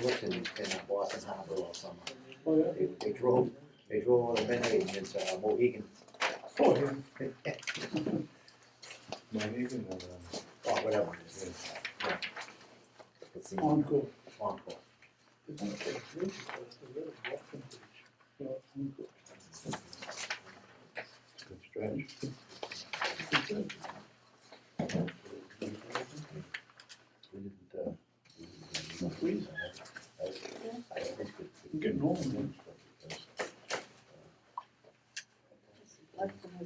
looks in Boston Harbor all summer. Oh, yeah? They drove over to midnight and it's Mohegan, Oh, yeah. Mohegan or whatever it is. Yeah. It's the Encore. Encore. It's not so big, it's a little walking bridge. Yeah, Encore. good stretch. We didn't, It's not freezing. I think it's I'm getting old, man. I gotta go my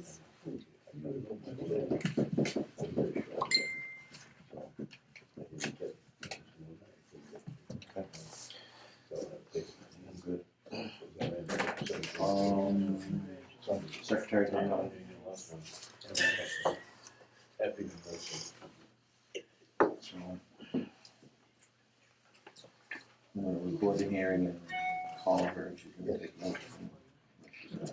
way. Secretary Dunn. So, I'm gonna record the hearing and call her and she's gonna take notes from what she said.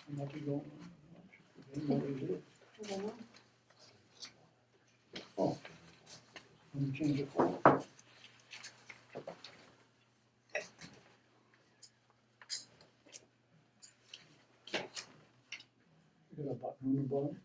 I'm not going. What is it? Oh. Let me change it for. You got a button on the bottom?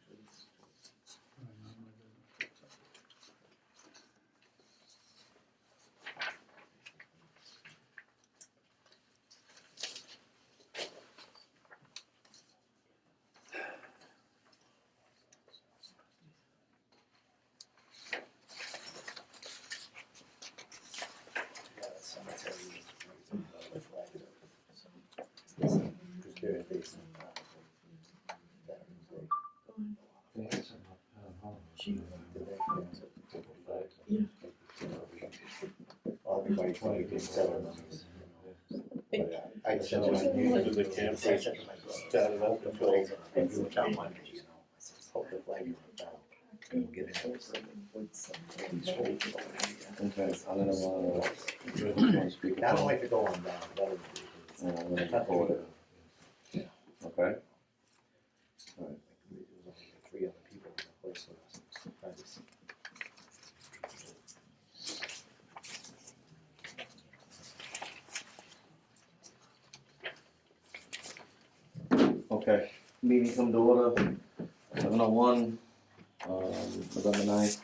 Everybody trying to get settled on this. I said, So, to the camp I said to my brother, hope the flag, if you were down Monday, you know, I said, hope the flag is down. And we'll get it. Okay, I'm gonna speak. I don't like to go on down, that would be. And I'm gonna record it. Yeah. Okay? There was only 3 other people in the place with us. I just- Okay, meeting come to order, 7:01, November 9th.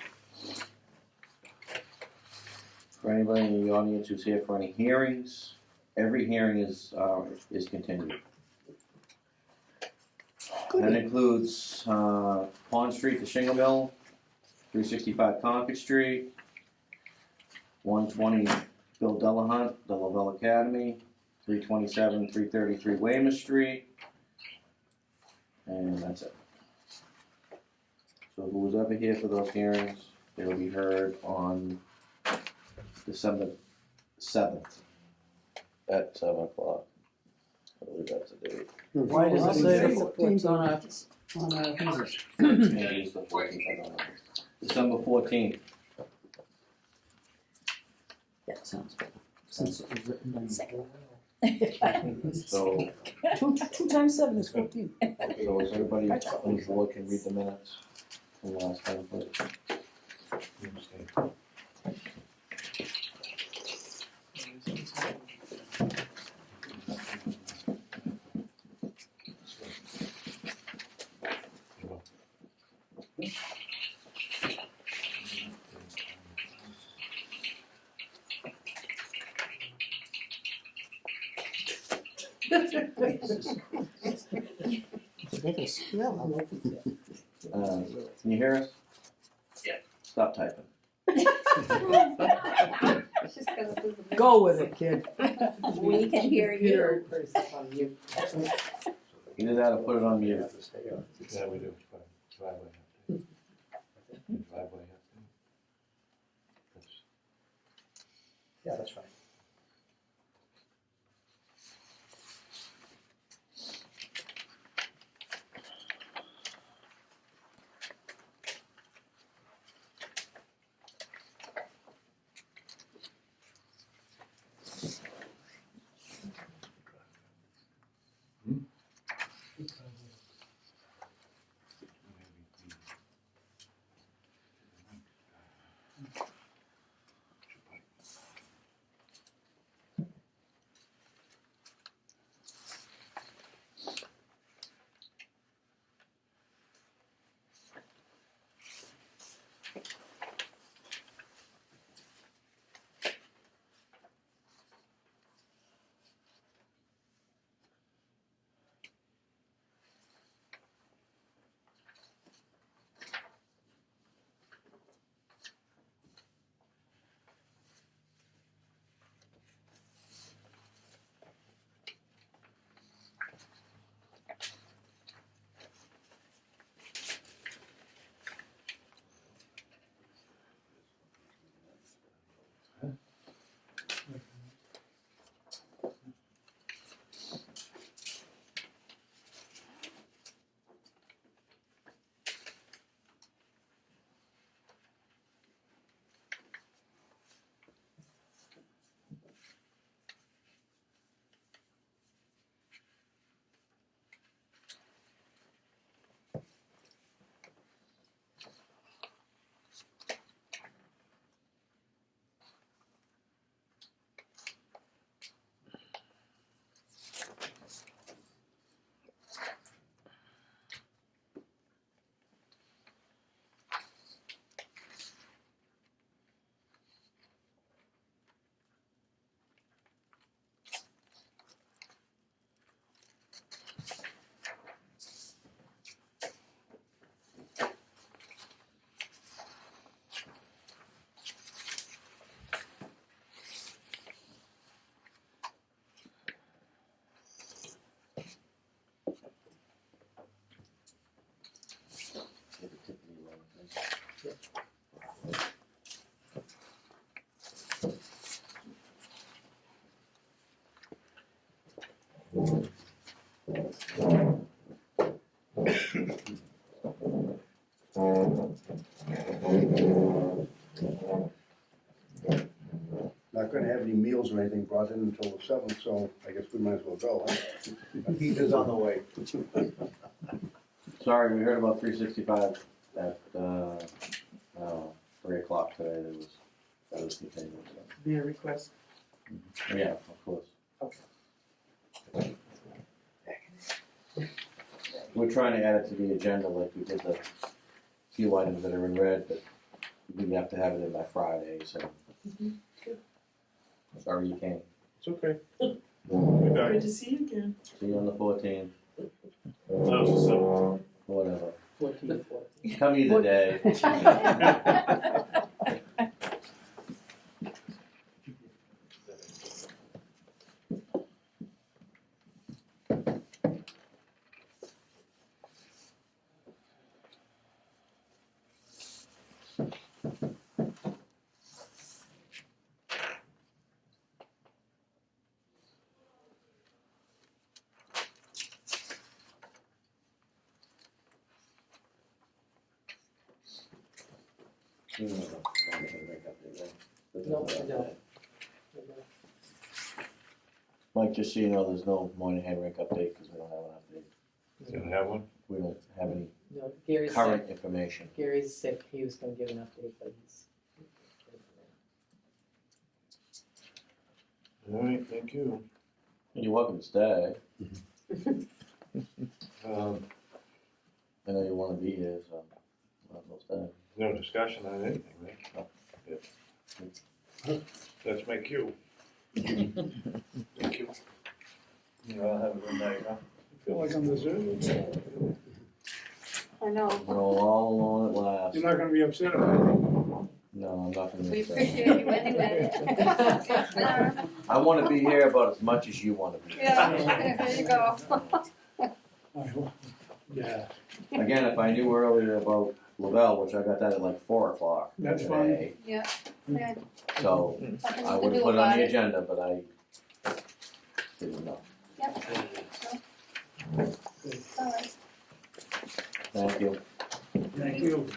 For anybody in the audience who's here for any hearings, every hearing is continued. That includes, Pond Street to Shingle Mill, 365 Concord Street, 120 Bill Delahunt, the Lavelle Academy, 327, 333 Weymouth Street, and that's it. So who was ever here for those hearings, they will be heard on December 7th at 7 o'clock. I believe that's the date. Why does it say December the 14th on our census? 14th is the 14th, I don't know. December 14th. Yeah, sounds good. Since it was written down. So, Two times 7 is 14. so is everybody on the board can read the minutes from last time, please? They can smell it. Can you hear us? Yeah. Stop typing. Go with it, kid. We can hear you. Either that or put it on You mute. have to stay on. Yeah, we do, driveway have to. Driveway have to. That's- Yeah, that's fine. Not gonna have any meals or anything brought in until the seventh, so I guess we might as well go, huh? Pizza's on the way. Sorry, we heard about 365 at, 3 o'clock today, that was continued, so. Be a request. Yeah, of course. We're trying to add it to the agenda like we did the few items that are in red, but we have to have it in by Friday, so. Sorry you can't. It's okay. Good to see you again. See you on the 14th, So, whatever. 14. Come either day. No, I don't. Mike, just so you know, there's no Moynihan rink update because we don't have an update. You don't have one? We don't have any No, Gary's current sick. information. Gary's sick. He was gonna give an update, but he's. All right, thank you. You're welcome to stay. I know you want to be here, so might as well stay. No discussion on anything, right? Yeah. Let's make you. Thank you. You all have a good night, huh? I feel like I'm deserted. I know. We're all alone at last. You're not gonna be upset about it. No, I'm not gonna We be appreciate you anyway. I want to be here about as much as you want to be. Yeah, there you go. Yeah, Again, if I knew earlier about Lavelle, which I got that at like 4 o'clock That's today, Yeah, so nothing I you would can have do put it on about the it. agenda, but I didn't know. All right. Thank you. thank you.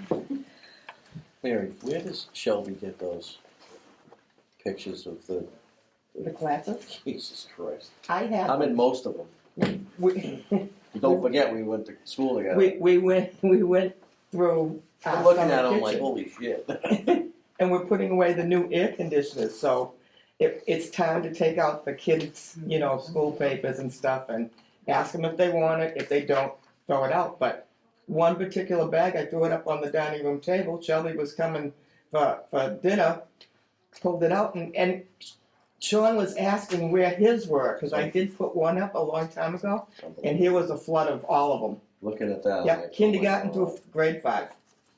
Mary, where does Shelby get those pictures of the, The classic? Jesus Christ? I have. I'm in most of them. We, Don't forget, we went to school together. we went through. I'm our looking at summer them like, kitchen. holy shit. And we're putting away the new air conditioners, so it's time to take out the kids', school papers and stuff and ask them if they want it. If they don't, throw it out. But one particular bag, I threw it up on the dining room table. Shelby was coming for dinner, pulled it out, and Sean was asking where his were, because I did put one up a long time ago, and here was a flood of all of them. Looking at that. I'm Yep, like, kindergarten oh my God. through grade 5.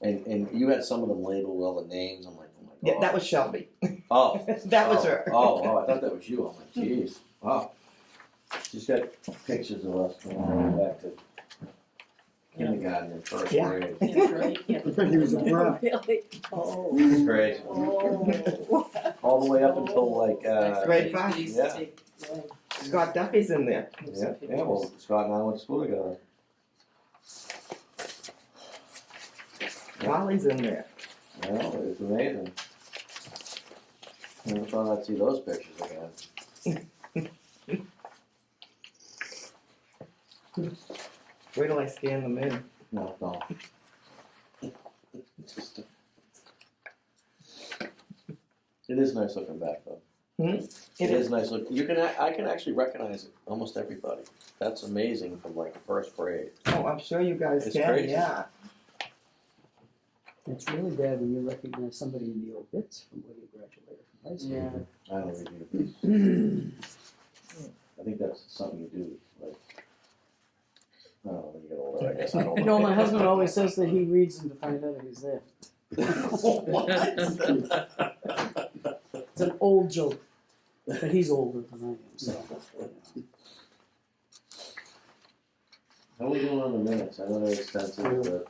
And you had some of them labeled with all the names. I'm like, oh my God. Yeah, that was Shelby. Oh. That was her. Oh, I thought that was you. I'm like, jeez. Wow. She's got pictures of us going back to kindergarten and first Yeah. grade. I think he was a brat. Really? Oh. It's great. Oh. All the way up until like, Grade 5. yeah. Scott Duffy's in there. Yeah, well, Scott and I went to school together. Wally's in there. Yeah, it's amazing. Never thought I'd see those pictures again. Wait till I scan them in. No, no. Just, it is nice looking back though. Hmm? It is nice look. I can actually recognize almost everybody. That's amazing from like first grade. Oh, I'm sure you guys It's can, crazy. yeah. It's really bad when you recognize somebody in the obits from where you graduated from high school. Yeah. I don't read it. I think that's something you do, like, I don't know, when you get older, I guess, I don't know. No, my husband always says that he reads them to find out if he's there. It's an old joke, but he's older than I am, so. How are we doing on the minutes? I know they're extensive, but,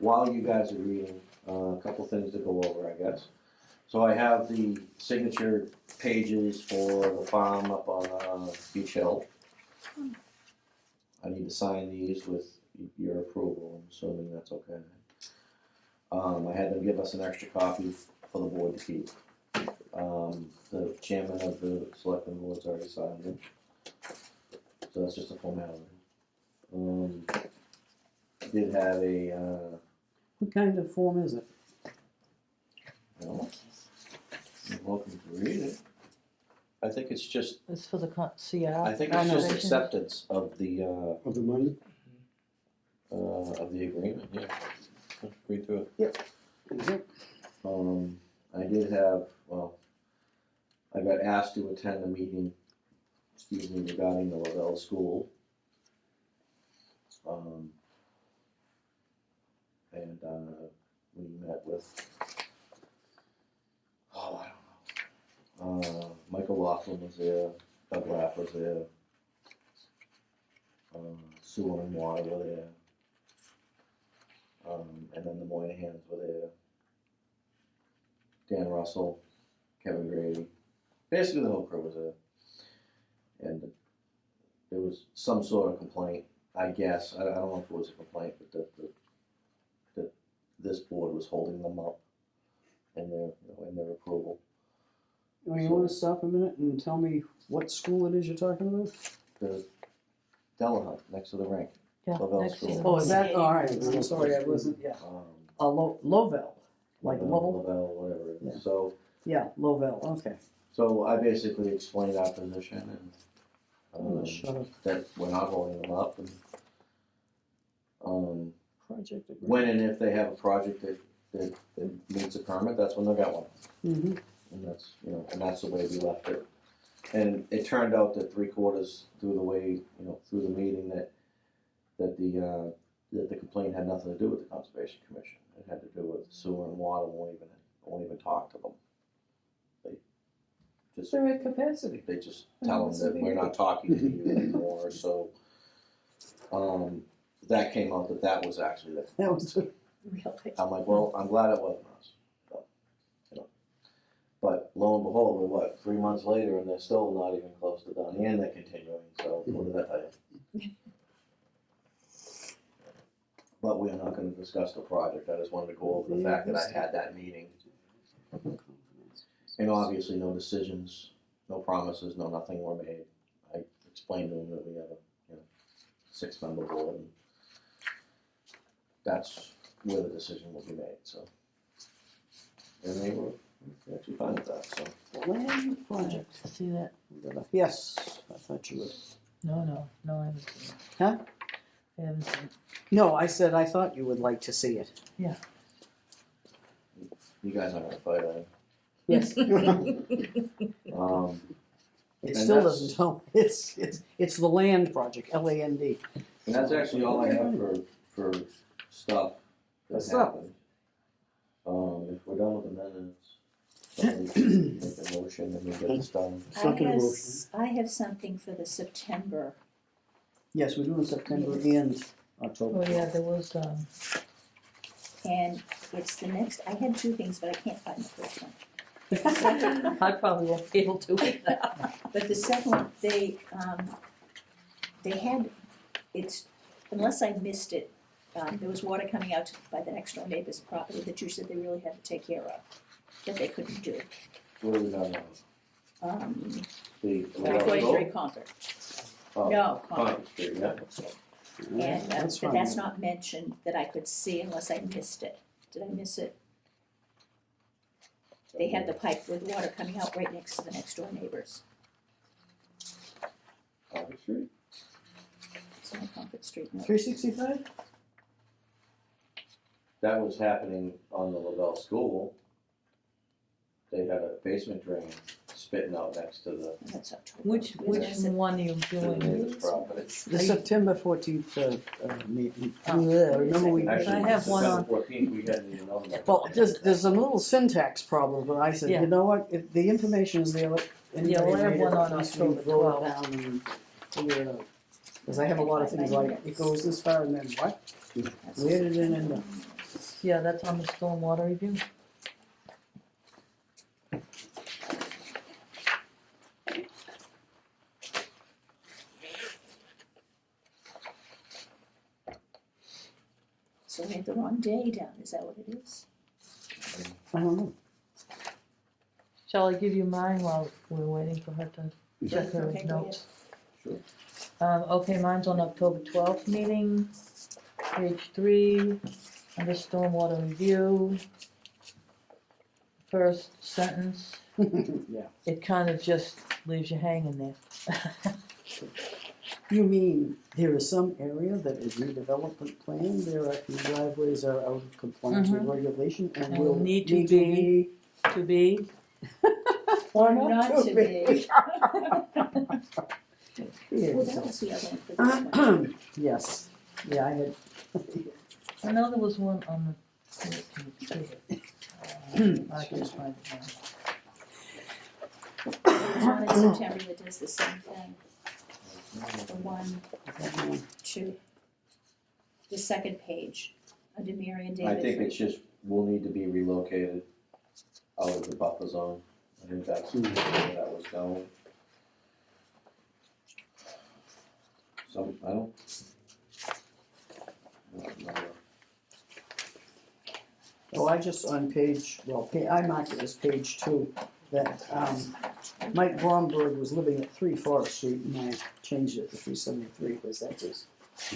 while you guys are reading, a couple things to go over, I guess. So I have the signature pages for the farm up on Beach Hill. I need to sign these with your approval, I'm assuming that's okay. I had them give us an extra copy for the board to keep. The chairman of the selectmen board's already signed it. So that's just a formality. Did have a, What kind of form is it? well, you're welcome to read it. I think it's just, It's for the CR. I think I it's know. just acceptance of the money? of the agreement, yeah. Read through it. Yep. I did have, well, I got asked to attend a meeting, regarding the Lavelle School. And, we met with, I don't know. Michael Laughlin was there, Doug Lapp was there. Sewer and Water were there. And then the Moynahans were there. Dan Russell, Kevin Grady, basically the whole crew was there. And there was some sort of complaint, I guess, I don't know if it was a complaint, but that this board was holding them up in their approval. Oh, you wanna stop a minute and tell me what school it is you're talking about? The Delahunt, next to the rink. Yeah, Lavelle next to School. the- Oh, is that, alright, I'm sorry, I wasn't, yeah. Lovell, like Lovell? Lavelle, whatever it Yeah. is. So, Yeah, Lovell, okay. so I basically explained our position Oh, and, shut up. that we're not holding them up and, Project agreement. when and if they have a project that needs a permit, that's when they'll get one. Mm-hmm. And that's, and that's the way we left it. And it turned out that 3/4 through the way, through the meeting that the complaint had nothing to do with the Conservation Commission. It had to do with sewer and water, won't even talk to them. They just, They're at capacity. they just tell them that we're not talking to you anymore, so, that came out that was actually the. That was, Really? I'm like, well, I'm glad it wasn't us. So, But lo and behold, we're 3 months later and they're still not even close to done and they're continuing, so what did that tell you? But we are not gonna discuss the project, I just wanted to go over the fact that I had that meeting. And obviously no decisions, no promises, no nothing were made. I explained to them that we have a, 6-member board and that's where the decision will be made, so. And they were actually fine with that, so. land project. See that? Yes, I thought you would. No, I haven't seen it. Huh? I haven't seen it. No, I said I thought you would like to see it. You guys aren't gonna fight, are you? Yes. It And still that's- doesn't tell, it's the land project, LAND. And that's actually all I have for stuff that What's up? happened. If we're done with the minutes, somebody can make a motion and we get this done. I have something for the September. Yes, we're doing September and October. Oh, yeah, there was, And it's the next, I had 2 things, but I can't find the first one. I probably won't be able to. But the second one, they had, unless I missed it, there was water coming out by the next door neighbor's property that you said they really had to take care of, that they couldn't do. What are we done on? The. 343 Concord. Oh, No, Concord. Concord Street, yeah. And, That's but fine. that's not mentioned that I could see unless I missed it. Did I miss it? They had the pipe with water coming out right next to the next door neighbors. Concord Street? It's on Concord Street. No. 365? That was happening on the Lavelle School. They had a basement drain spitting out next to the That's October. Which Is it- one are you the doing? neighbor's property. The September 14th meeting. Oh. Yeah, remember we. Actually, I have one on- September 14th, we hadn't even known that. Well, there's a little syntax problem, but I said, Yeah. you know what, if the information is there, let anybody Yeah, we'll have read it, one on at least we October roll it 12th. down and figure it out. Cause I have a lot of things like, it goes this far and then what? That's- Where did it end up? yeah, that's on the stormwater review. So we had the wrong day down, is that what it is? I don't know. Shall I give you mine while we're waiting for her to check her Okay, go notes? Sure. Okay, mine's on October 12th meeting, page 3, under stormwater review. First sentence, Yeah. it kind of just leaves you hanging there. You mean there is some area that is redevelopment planned, there are few driveways are out of compliance with regulation and And will will need need to to be. To be, Or Not to be. Here, Well, that was the other one for this one. yes, yeah, I had, I know there was one on the 14th too. I can find it now. There's one in September that does the same thing. The one, two, the second page, under Marion I David. think it's just, will need to be relocated out of the buffer zone. I think that's where that was going. So, I don't know. oh, I just on page, well, I marked it as page 2, that, Mike Bromberg was living at 3 Forest Street, and I changed it to 373, because that's his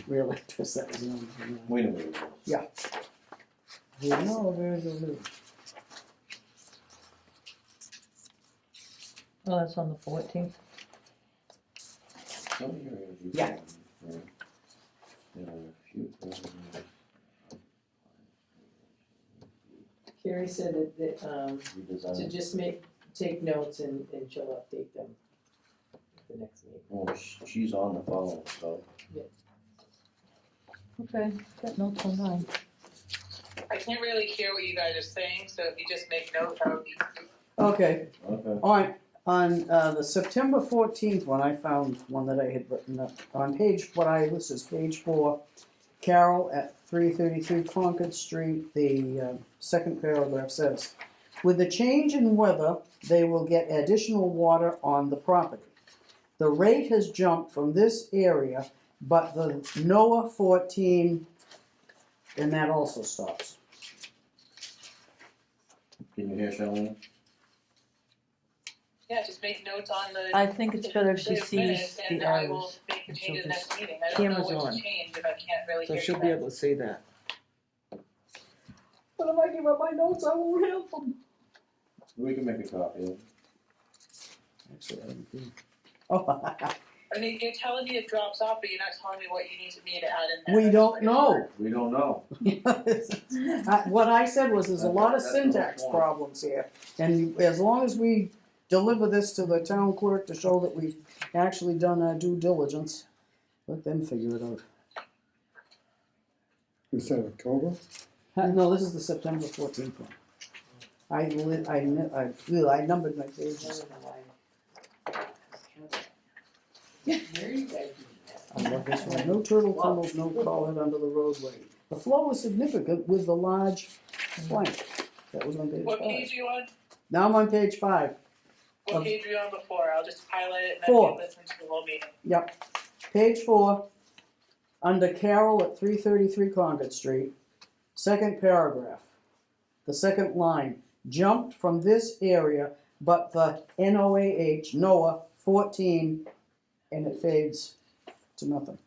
real address, that was the only thing. We know what it was. Yeah, no, very good. Oh, that's on the 14th. Some of your interviews. Yeah. There are a few. Carrie said that, to Redesign. just take notes and she'll update them at the next meeting. Well, she's on the phone, so. Okay, got notes on mine. I can't really hear what you guys are saying, so if you just make notes, that would be. Okay, Okay. on the September 14th one, I found one that I had written up, on page, what I listed as page 4, Carol at 333 Concord Street, the second paragraph says, with the change in weather, they will get additional water on the property. The rate has jumped from this area, but the NOAA 14, and that also stops. Can you hear Charlene? Yeah, just make notes on the. I think it's better if she the sees minutes, the And I will errors. make the And changes she'll next meeting, I don't know camera's what on. to change if I can't really So hear you she'll be guys. able to see that. But if I give up my notes, I won't have them. We can make a copy of it. Actually, I don't think. Oh, I mean, you're telling me it drops off, but you're not telling me what you need me to add in there. we don't know. We don't know. What I said was, there's a lot of That's the whole syntax point. problems here, and as long as we deliver this to the town clerk to show that we've actually done our due diligence, let them figure it out. Is that October? No, this is the September 14th one. I numbered my pages. There you go. I love this one. No turtle tunnels, no culvert under the roadway. The flow was significant with the large blank. That was on page What 5. page are you on? Now I'm on page 5. What page were you on before? I'll just highlight it and then 4. you listen to the whole meeting. Yep. Page 4, under Carol at 333 Concord Street, second paragraph. The second line, jumped from this area, but the NOAA 14, and it fades to nothing.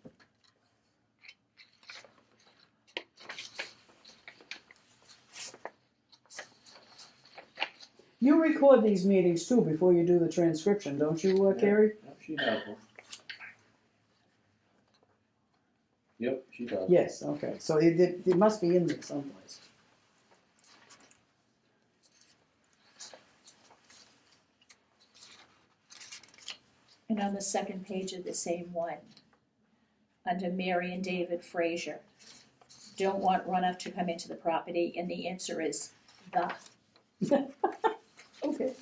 You record these meetings too before you do the transcription, don't you, Carrie? Yep, she has one. Yep, she does. Yes, okay, so it must be in there someplace. And on the second page of the same one, under Mary and David Frazier, don't want runoff to come into the property, and the answer is the. Okay.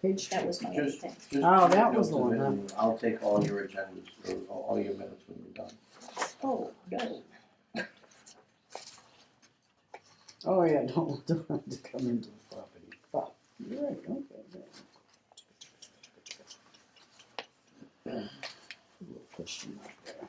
Page That 2. was my other Just, thing. just. Oh, that notes was the of one, it, huh? and I'll take all your agendas, or all your minutes when you're done. Oh, no. Oh, yeah, don't have to come into the property. Ah, you're right, okay. Yeah. A little question mark there.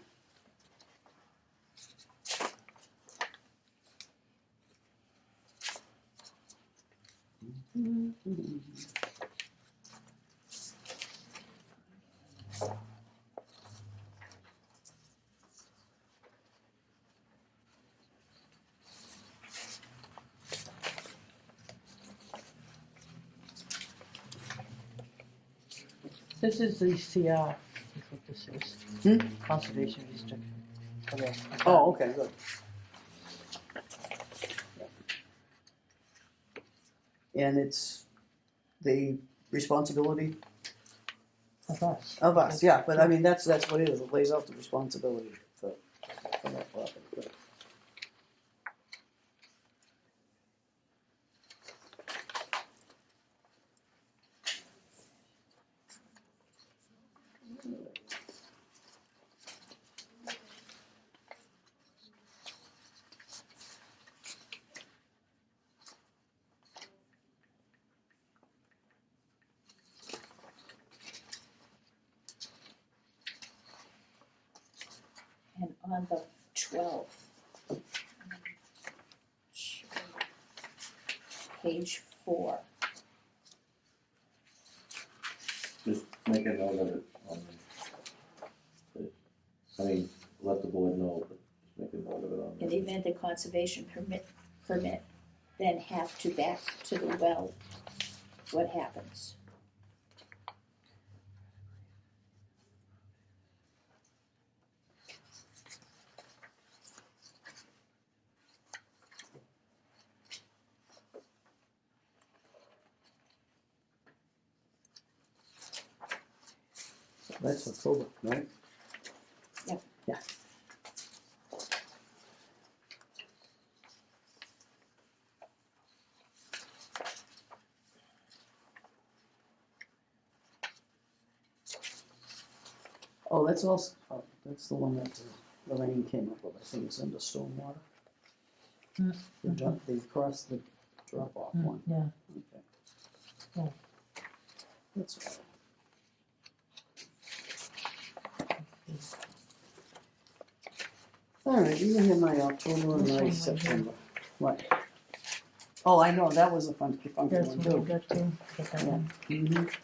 This is the CR, is what this is. Conservation restriction. Okay. Oh, okay, good. And it's the responsibility Of us. of us, yeah, but I mean, that's what it is, it lays out the responsibility for that property. Good. And on the 12th, page 4, Just make a note of it on the, I mean, let the board know, but just make a note of it on in the there. event the conservation permit then have to back to the well, what happens? That's October, right? Yep. Yeah. Oh, that's also, oh, that's the one that Lorraine came up with, I think it's under stormwater. Mm. They crossed the drop-off one, Yeah. okay. Oh. That's all right. All right, you can have my October and This my one right September. What? Oh, I know, that was a funky That's one what we too. got to, get that Yeah. one. Mhm.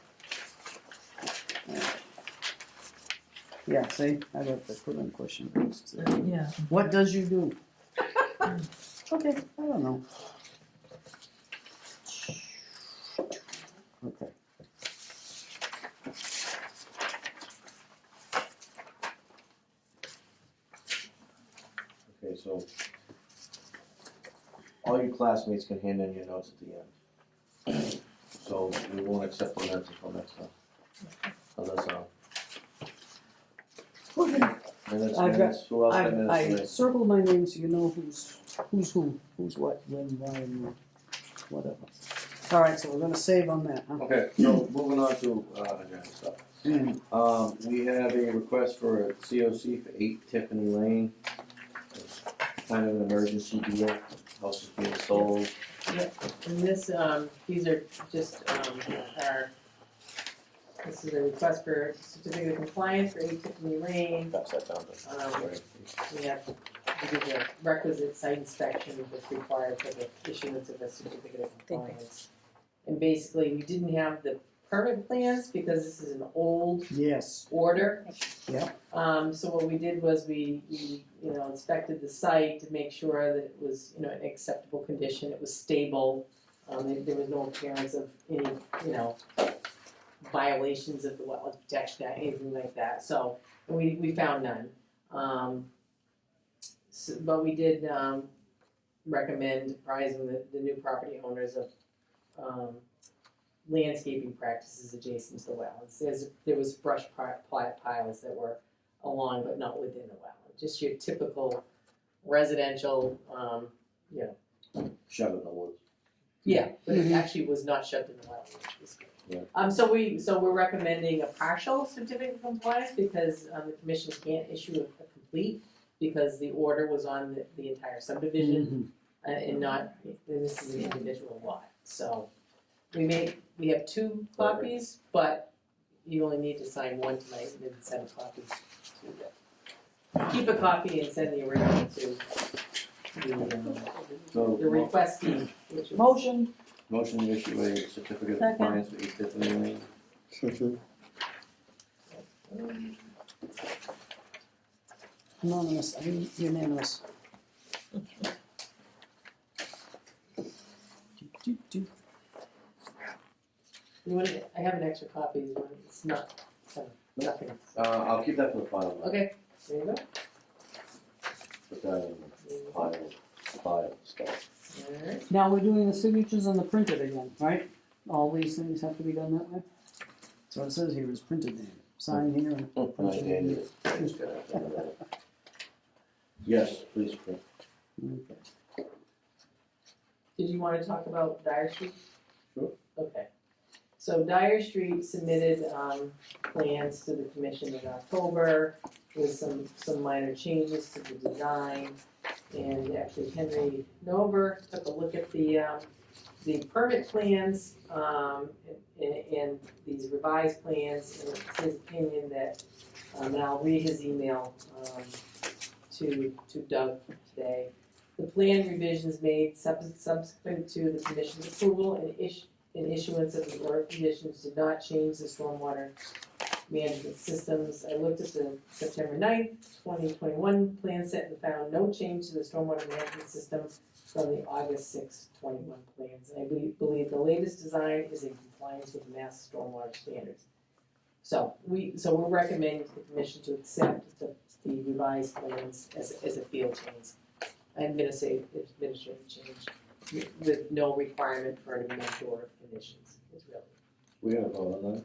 Yeah, see, I got the equivalent question. Yeah. What does you do? Okay, I don't know. Okay. Okay, so all your classmates can hand in your notes at the end. So we won't accept the minutes until next time. How's that sound? Okay. Minutes, I've got- minutes, who else got minutes I to make? circled my name so you know who's who, who's what, when, why, and whatever. All right, so we're gonna save on that, huh? Okay, so moving on to, agenda stuff. We have a request for a COC for 8 Tiffany Lane. It's kind of an emergency deal, house is being sold. And this, these are just, this is a request for certificate of compliance for 8 Tiffany Lane. Pass that down to. Right. We have to do the requisite site inspection that's required for the issuance of a certificate of compliance. And basically, we didn't have the permit plans because this is an old Yes, order. Yeah. So what we did was we inspected the site to make sure that it was, in acceptable condition, it was stable. There was no appearance of any, violations of the Wetlands Protection Act, anything like that, so we found none. But we did, recommend apprising the new property owners of, landscaping practices adjacent to the wetlands. There was brush piles that were along but not within the wetland, just your typical residential, Shove it in the woods. yeah, but it Mhm. actually was not shoved in the wetland, which was good. Yeah. So we're recommending a partial certificate of compliance because, the commission can't issue a complete because the order was on the entire subdivision. and not, and this is an individual lot, so. We have 2 copies, but you only need to sign one tonight and then send copies to the. Keep a copy and send the original to So, the requestee, which is. Motion, motion to issue a certificate of Second. compliance for 8 Tiffany Lane. anonymous, I mean unanimous. Do. You want it, I have an extra copy, but it's not, nothing. I'll keep that for the final. Okay, there you go. Put that in the file stuff. Alright, Now we're doing the signatures on the printed again, right? All these things have to be done that way? So it says here is printed name, sign here and I punch it dated in. it. I just gotta have to do that. Yes, please, print. Okay. did you wanna talk about Dyer Street? Sure. Okay. So Dyer Street submitted, plans to the commission in October with some minor changes to the design. And actually Henry Nover took a look at the permit plans, and these revised plans, and it's his opinion that, and I'll read his email, to Doug today. The plan revisions made subsequent to the commission's approval and issuance of the order of conditions did not change the stormwater management systems. I looked at the September 9th, 2021 plan set and found no change to the stormwater management system from the August 6th, 21 plans. And I believe the latest design is in compliance with Mass stormwater standards. So we're recommending to the commission to accept the revised plans as a field change. I'm gonna say administrative change with no requirement for an amendment order of conditions is really. We gotta vote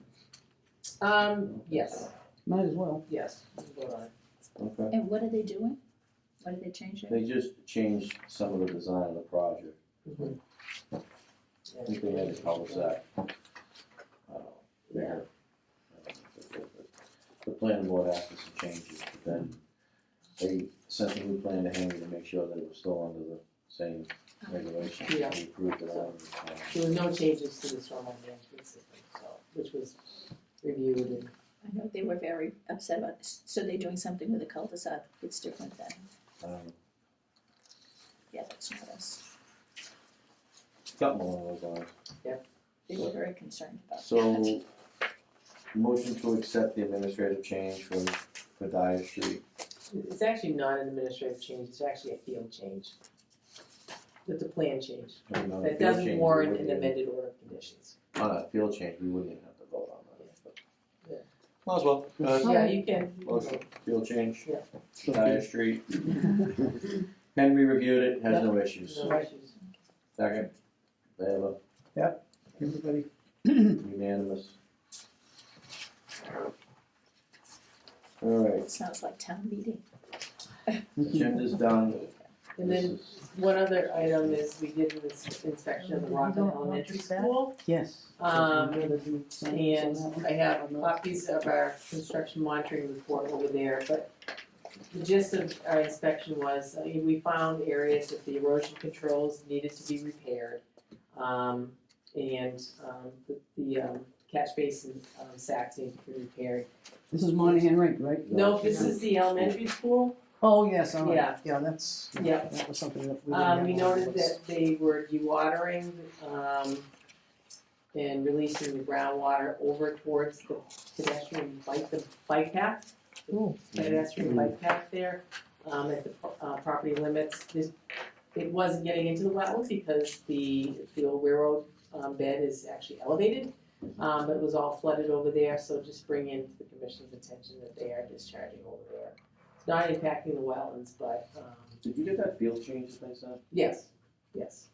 on Yes, Might as well. yes, we can vote on it. that? Okay. And what are they doing? What are they changing? They just changed some of the design of the project. I think they made a cul-de-sac. There. The planning board asked us to change it, but then they sent a new plan to Henry to make sure that it was still under the same regulations. Yeah. We approved it all. There were no changes to the stormwater management system, so, which was reviewed and, I know they were very upset about this. So they're doing something with the cul-de-sac. It's different than, yeah, that's not us. Got more of those on. They were very concerned about that. So, motion to accept the administrative change for Dyer Street. it's actually not an administrative change, it's actually a field change. It's a plan change, You know, that field doesn't change, warrant we an wouldn't amended order of conditions. even- On a field change, we wouldn't even have to vote on that. but- Yeah. Might as well. Go ahead. Yeah, you can. Motion, field change. Yeah. Dyer Street. Henry reviewed it, has no issues. No issues. Second, Beva, Everybody, unanimous. Alright, Sounds like town meeting. agenda's done. And then one other item is we did this inspection of the Rockland Elementary School. yes. Um, Gotta do signs on And that one. I have copies of our construction monitoring report over there, but the gist of our inspection was, we found areas that the erosion controls needed to be repaired. The catch basin, sacks need to be repaired. This is Monahan Rink, right? No, this is the elementary school. Oh, yes, all right. Yeah. Yeah, that's, Yeah. that was something that we didn't have We on noted the list. that they were dewatering, and releasing the groundwater over towards the pedestrian bike path. Pedestrian bike path there, at the property limits. It wasn't getting into the wetland because the old railroad, bed is actually elevated. But it was all flooded over there, so just bring in to the commission's attention that they are discharging over there. It's not impacting the wetlands, but, Did you get that field change that they said? yes, yes.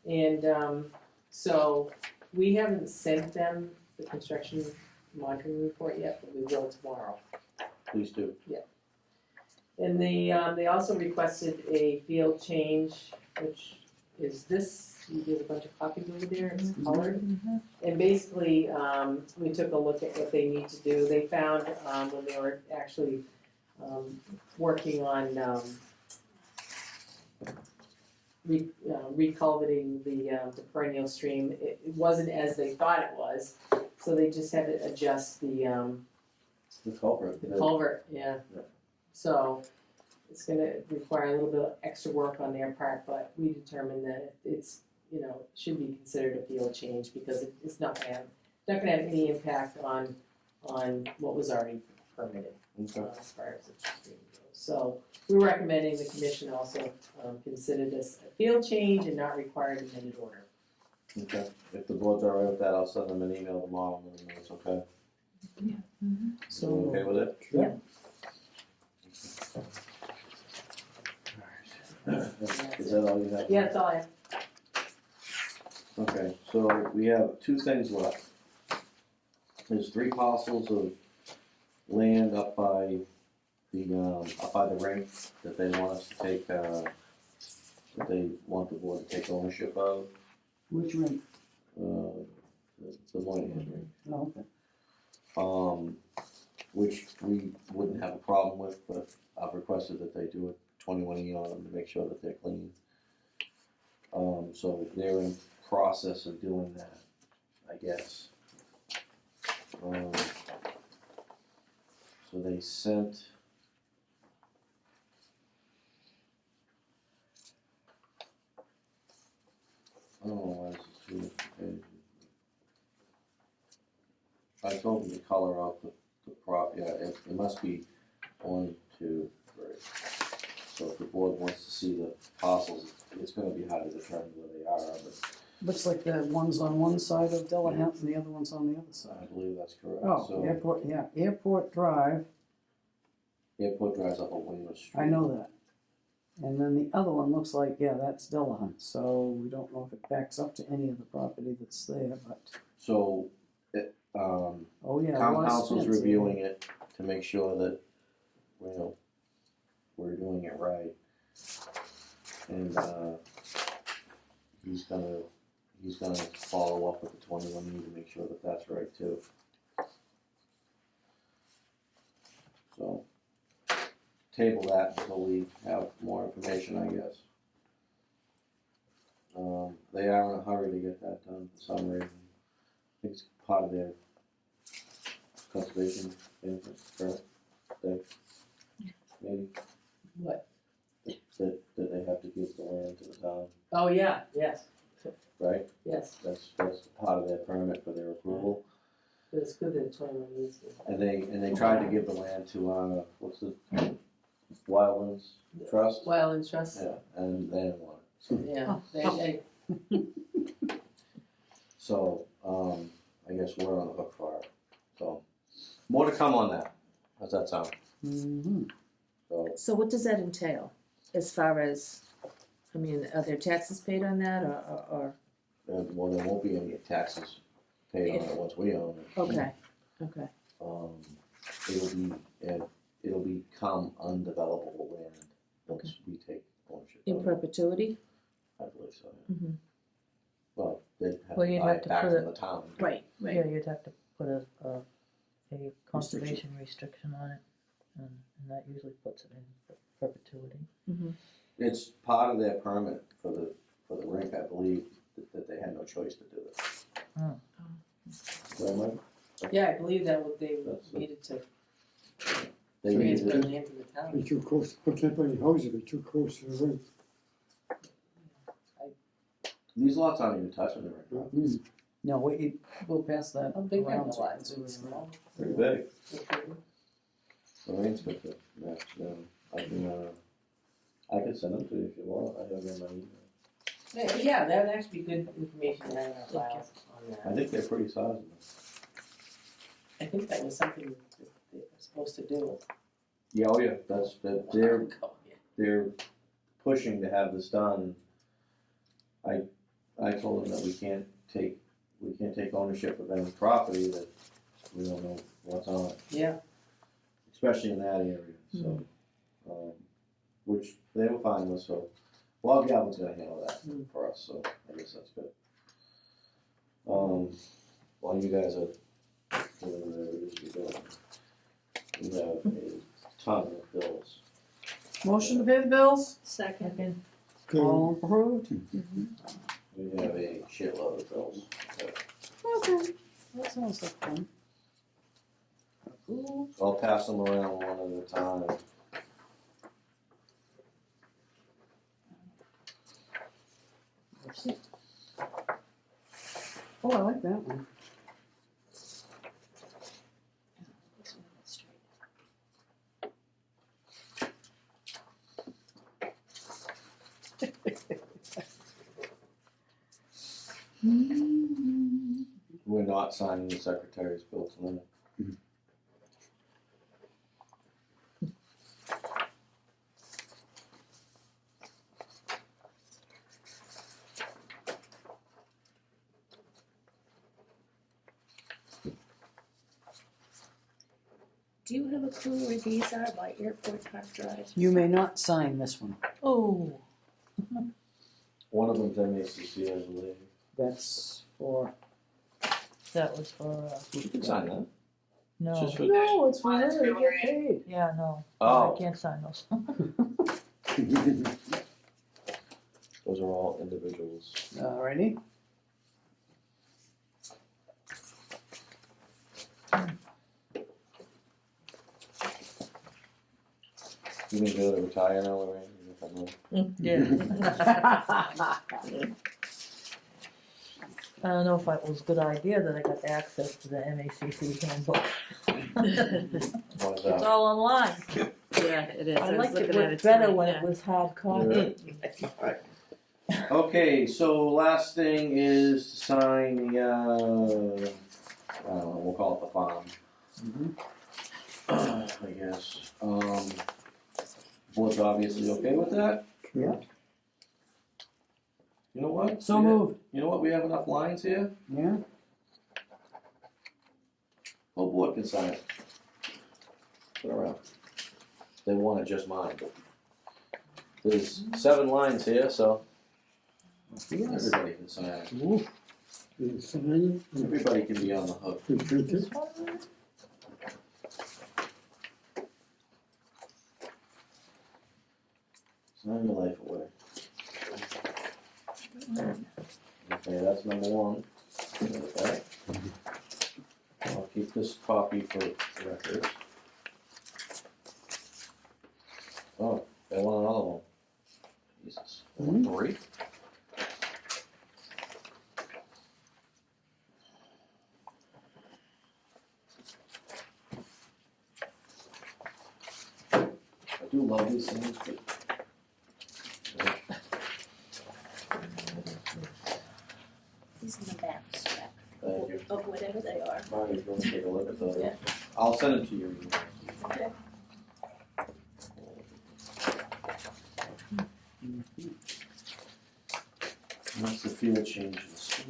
And, so we haven't sent them the construction monitoring report yet, but we will tomorrow. Please do. And they also requested a field change, which is this, there's a bunch of copies over there, it's colored. And basically, we took a look at what they need to do. They found, when they were actually, working on, reculvating the perennial stream. It wasn't as they thought it was, so they just had to adjust the culvert. culvert, yeah. Yeah. So it's gonna require a little bit of extra work on their part, but we determined that it's, should be considered a field change because it's not gonna have any impact on what was already permitted, Okay. as far as the stream goes. So we're recommending the commission also, consider this a field change and not require an amended order. Okay, if the board's all right with that, I'll send them an email tomorrow, and let them know it's okay. So You okay with it? Yeah. Is that all you have? Yeah, that's all I have. Okay, so we have two things left. There's 3 parcels of land up by the rink that they want us to take, that they want the board to take ownership of, Which rink? the Moynihan rink. Oh, okay. Which we wouldn't have a problem with, but I've requested that they do a 21E on them to make sure that they're clean. So they're in process of doing that, I guess. So they sent. Oh, why is this 2 different pages? I told them to color out the yeah, it must be 1, 2, 3. So if the board wants to see the parcels, it's gonna be hard to determine where they are, but Looks like the one's on one side of Delahunt and the other one's on the other I side. believe that's correct. Oh, So Airport, yeah, Airport Drive, Airport drives up on William Street. I know that. And then the other one looks like, yeah, that's Delahunt, so we don't know if it backs up to any of the property that's there, but, So, oh yeah. town a lot of council's spins. reviewing it to make sure that, we're doing it right. And, he's gonna follow up with the 21E to make sure that that's right too. So, table that until we have more information, I guess. They are in a hurry to get that done for some reason. I think it's part of their conservation management, correct? Maybe, What? that they have to give the land to the town, Oh, yeah, yes, right? yes. That's part of their permit for their approval. But it's good that it's 21 years. And they tried to give the land to, what's the, Wildlands Trust? Wildland Trust, Yeah, and they didn't want it, so. yeah, they, So, I guess we're on the hook for it, so. More to come on that, how's that sound? Mhm. So what does that entail, as far as, I mean, are there taxes paid on that, or, Well, there won't be any taxes paid on it once we own it. okay. It'll become undevelopable land once we take ownership In of it, perpetuity? I believe so, yeah. Mhm. Well, they'd have Well, to you'd buy have it to back put from the town. Right, Yeah, you'd have to put a conservation restriction on it, and that usually puts it in perpetuity. It's part of their permit for the rink, I believe, that they had no choice to do it. Oh. Right, Mike? yeah, I believe that what they That's- needed to They needed transfer it. land to the town. Be too close, put up any houses, be too close to the rink. These lots aren't even touching the rink. No, we'll pass that How big are around the to lots? you. Small? Pretty big. The rank's got the maps down. I can send them to you if you want, I have them in my email. Yeah, that would actually be good information to have in our files on I that. think they're pretty sizable. I think that was something that they were supposed to do. Yeah, oh yeah, they're pushing to have this done. I told them that we can't take ownership of any property that we don't know what's on it, Yeah, especially in that area, so. Which they were fine with, so Bob Galvin's gonna handle that for us, so I guess that's good. While you guys are doing whatever it is you're doing, we have a ton of bills. Motion to pay the bills? Second. All approved? We have a shitload of bills. Okay, that sounds like fun. Approved. I'll pass them around one at a time. Oh, I like that one. This one that's straight. We're not signing the secretary's bill tonight. Do you have a clue where these are by Airport Park Drive? You may not sign this one. Oh, One of them's MACC, I believe. That's for, that was for, You can sign that. no, Just for- no, it's for her to get paid. yeah, no, Oh. I can't sign those. Those are all individuals. Alrighty. You can go to retire now, Lorraine? You can come in. Yeah. I don't know if it was a good idea that I got access to the MACC handbook. What is It's that? all online. Yeah, it is. I was liked it looking at looked better tonight, when yeah. it was hard copy. Okay, so last thing is to sign the, I don't know, we'll call it the farm. I guess. Board's obviously okay with that? Yeah. You know what? So moved. You know what, we have enough lines here, Yeah? whole board can sign it. Put it around. They want it just mine, but there's 7 lines here, so Yes. everybody can sign it. Ooh. You sign it, Everybody can be on the hook. you print it. Sign your life away. Okay, that's number 1. Okay. I'll keep this copy for records. Oh, they want another one. Jesus. They want 3? I do love these things, but These are the maps, Jack, thank you. of whatever they are. Marty, if you want to take a look at those. Yeah. I'll send them to you. Okay. That's the field changes.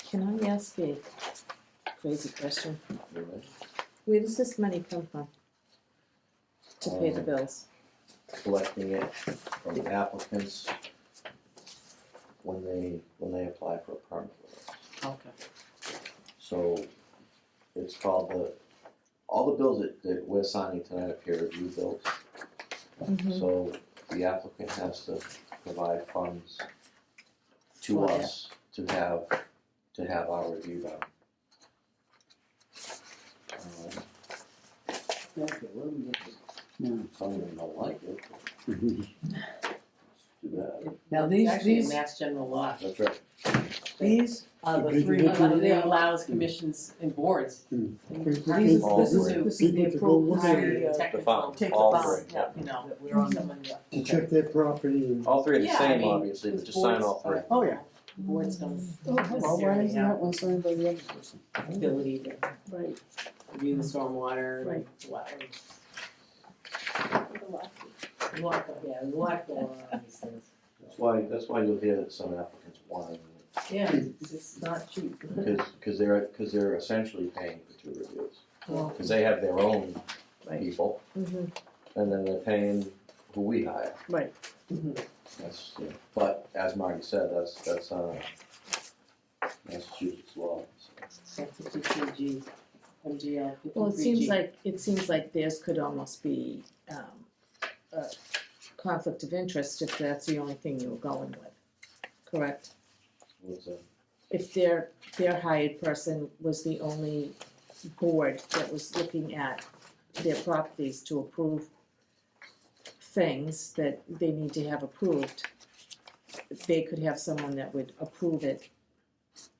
Can I ask a crazy question? Where does this money come from? To pay the bills? Collecting it from the applicants when they apply for a permit with us. Okay. So it's called all the bills that we're signing tonight are peer review bills. Mhm. So the applicant has to provide funds to For us to have our review done. Okay, what do we get? No. Some of them don't like it, but it's too bad. Now Actually, in these, Mass General Law, That's right. these are the three. it allows commissions and boards. This All is three. this is the People to go approval look to at the, The Technical. farm, take the all farm. three, yeah. You know, that we're on. someone, To check their property and. All three are the Yeah, I same, mean, obviously, but because just sign all boards three. Oh, yeah. boards don't Oh, well, why necessarily isn't have that one signed by the other person? ability to Right. review the stormwater, Right. wetlands. The lot. Lot going on these things. That's why you'll hear that some applicants want it, Yeah, it's just not cheap. because they're essentially paying for 2 reviews. Well, Because they have their own Right. people, mhm. and then they're paying who we hire. Right. That's, yeah. But as Marty said, that's Massachusetts law. So. 53G, MGL 53G. Well, it seems like theirs could almost be, a conflict of interest if that's the only thing you were going with, correct? What's that? If their hired person was the only board that was looking at their properties to approve things that they need to have approved, they could have someone that would approve it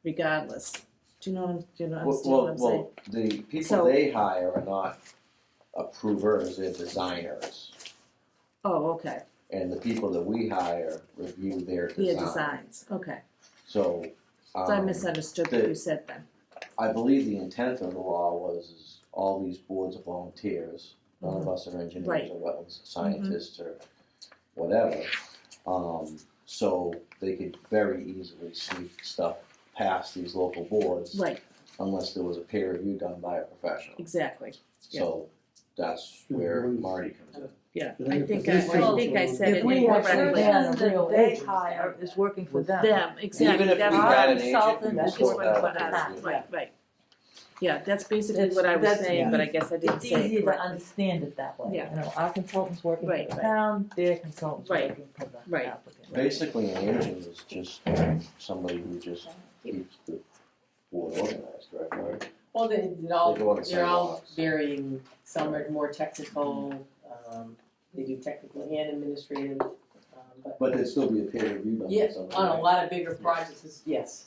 regardless. Do you understand what I'm saying? Well, the people So- they hire are not approvers, they're designers. Oh, okay, And the people that we hire review their their design. designs, okay. So, So I misunderstood what you said then. I believe the intent of the law was is all these boards are volunteers. None of us are engineers Right. or wetlands scientists or whatever. So they could very easily sneak stuff past these local boards Right, unless there was a peer review done by a professional. exactly, So that's where Marty comes in. yeah. But I if think this I is- said if it we actually incorrectly. had a real They agent, hire is working for them. Them, exactly. Even if we That's had what- an agent, we consultant would is still working have for a the peer town. review. Right, right. Yeah, that's basically That's- what I was that's saying, but I easy. guess I didn't It's say it easy to correctly. understand it that way. Yeah. You know, our consultant's working for Right, the right. town, their consultant's Right. working for the Right. applicant. Basically, an agent is just somebody who just keeps the board organized, right, Marty? Well, They go on the they're all sidewalks. varying, some are more technical, they do technical and administrative, But there'd still be a peer review done by yeah, somebody. on a lot of bigger projects, yes.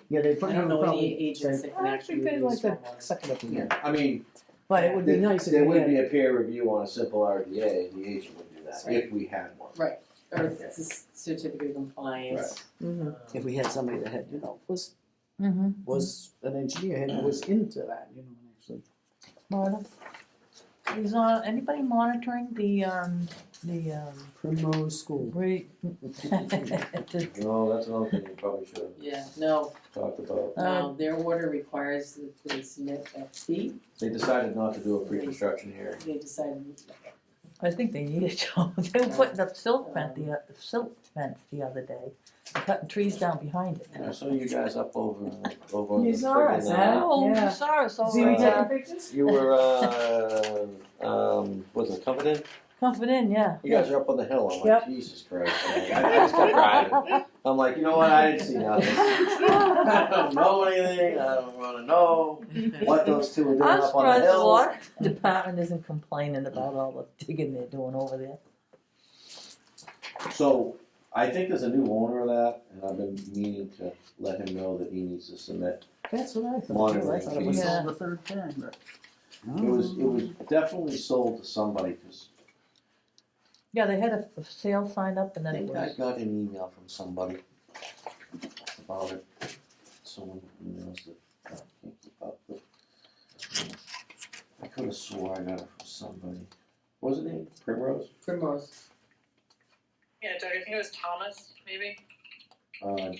Yeah, they I probably don't know any probably agents say, that can "I actually think they'd review like to stormwater." suck it up a Yeah, bit. I mean, But it would be nice if there we would had, be a peer review on a simple RDA, the agent would do that, Right. if we had one. Right, or it's a certificate of compliance. Mhm. if we had somebody that had, was Mm-hmm. an engineer and was into that, and actually. Marta? Is anybody monitoring the Primrose School. re- No, that's another thing we probably should have Yeah, no, talked about. their order requires that they submit FC, They decided not to do a pre-construction hearing. they decided, I think they needed to. They were putting up silt fence the other day, cutting trees down behind it. I saw you guys up over on You the saw us, friggin', huh? Oh, Yeah. you saw us See me over taking at pictures? you were, was it Covenant? Comfort Inn, yeah. You guys are up on the hill, I'm like, Yep. Jesus Christ, I'm like, I just kept driving. I'm like, you know what, I didn't see nothing. I don't know anything, I don't wanna know what those two are doing I'm up on the surprised the hill. water department isn't complaining about all the digging they're doing over there. So, I think there's a new owner of that, and I've been meaning to let him know that he needs to submit. That's what I thought. Monitoring I thought it was fees. sold the third time, but. It was definitely sold to somebody, cause Yeah, they had a sale sign up and I then it think I was, got an email from somebody about it. Someone who knows that I can't keep up, but I could have swore I got it from somebody. What was it name? Primrose? Primrose. Yeah, Doug, I think it was Thomas, maybe?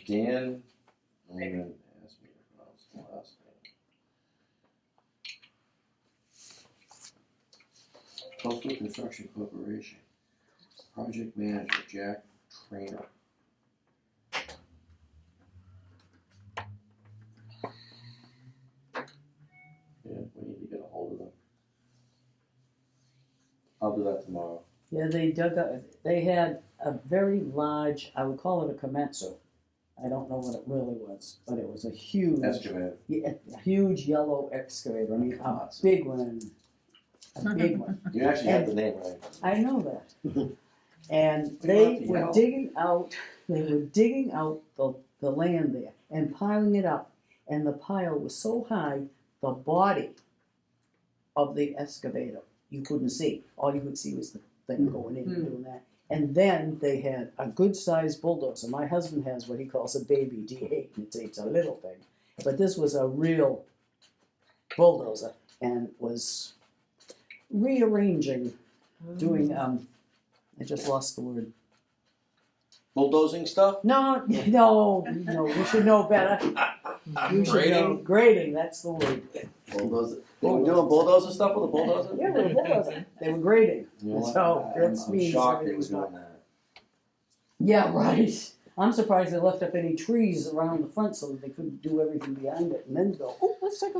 Dan, I'm gonna ask me to pronounce the last name. Coastal Construction Corporation. Project Manager, Jack Trainer. Yeah, we need to get a hold of them. I'll do that tomorrow. Yeah, they dug up, they had a very large, I would call it a commencer. I don't know what it really was, but it was a huge, Excavator. yeah, a huge yellow excavator, I mean, a Lots. big one, a big one. You actually have the name right. I know that. And We they want the were yellow. digging out the land there and piling it up. And the pile was so high, the body of the excavator, you couldn't see. All you could see was the thing going in and doing that. And then they had a good-sized bulldozer. My husband has what he calls a baby D8, and it's a little thing. But this was a real bulldozer and was rearranging, doing, I just lost the word. Bulldozing stuff? No, you should know better. You should know, grading, that's the word. Bulldozer. They were doing bulldozer stuff with a bulldozer? Yeah, they were bulldozing. They were grading. You know what? So, that's I'm means shocked they everything were was doing not. that. Yeah, right. I'm surprised they left up any trees around the front so that they couldn't do everything behind it and then go, oh, let's take a,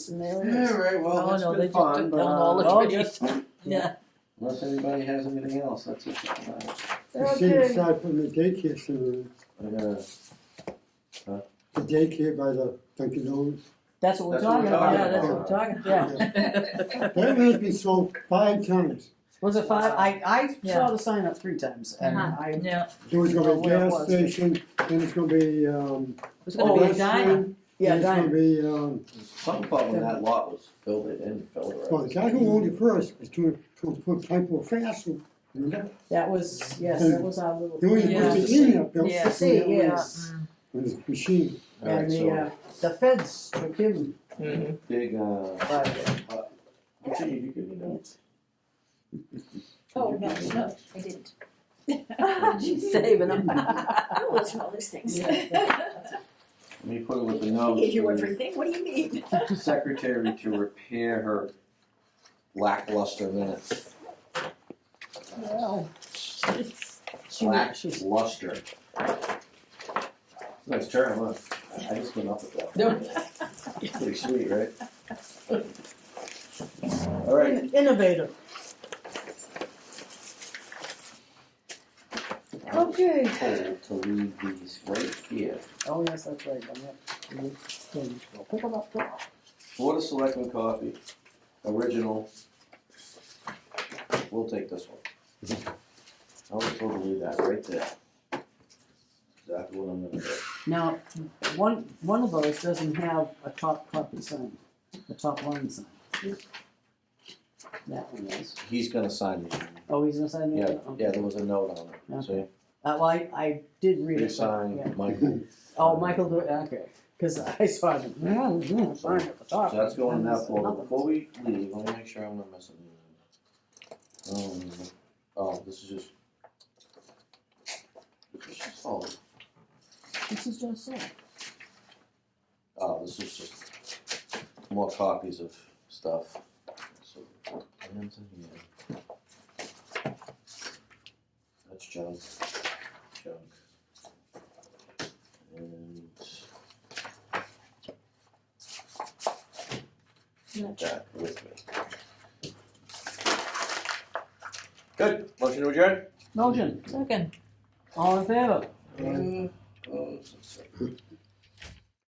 and there it is. Alright, well, Oh, it's no, they been just fun, took but, down all the Oh, trees. yes. Yeah. unless anybody has anything else, that's it for tonight. You see the side from the daycare center, I gotta, the daycare by the Dunkin' Donuts. That's what we're That's what talking we're about. Yeah, that's what we're talking about. That has been sold 5 times. Was it 5? I saw Yeah. the sign up 3 times and Uh-huh. I, Yeah, There was gonna be a Where it gas was. station, then it's gonna be, it was gonna be a diner. restaurant, yeah, then it's gonna Diane, be, something about when that lot was filled, it didn't fill it well, right. the guy who owned it first is to put Typo Fast, remember? that was, yes, that was our little. There was Yeah. supposed to be in that building. Yeah. See, yeah. With his machine. Alright, And so, the feds took him, Mhm. big, but, Virginia, you give me notes? Oh, no, I didn't. She's saving them. Oh, what's all these things? Let me put it with the I notes. gave you for everything, what do you mean? the Secretary to repair her lackluster minutes. well, she's, Lackluster. Nice term, huh? I just came up with that. Pretty sweet, right? Alright, innovative. Okay. told to leave these right here. Oh, yes, that's right, on that page. We'll pick them up. Board of Selectmen copy, original. We'll take this one. I was told to leave that right there. Exactly what I'm gonna do. Now, one of those doesn't have a top copy sign, the top line sign. That one is. He's gonna sign it. Oh, he's gonna sign Yeah, that? yeah, there was a note on it, see? Well, I did read They it. but, yeah. signed, Michael. Oh, Michael, okay, cause I saw it, sign at the top. So that's going in that And folder. nothing. Before we leave, let me make sure I'm not missing anything. Oh, this is just. Oh, This is just so. oh, this is just more copies of stuff. So, plans in here. That's junk. Junk. And. That with me. Good, motion to adjourn? Motion, Second. all in favor? Oh,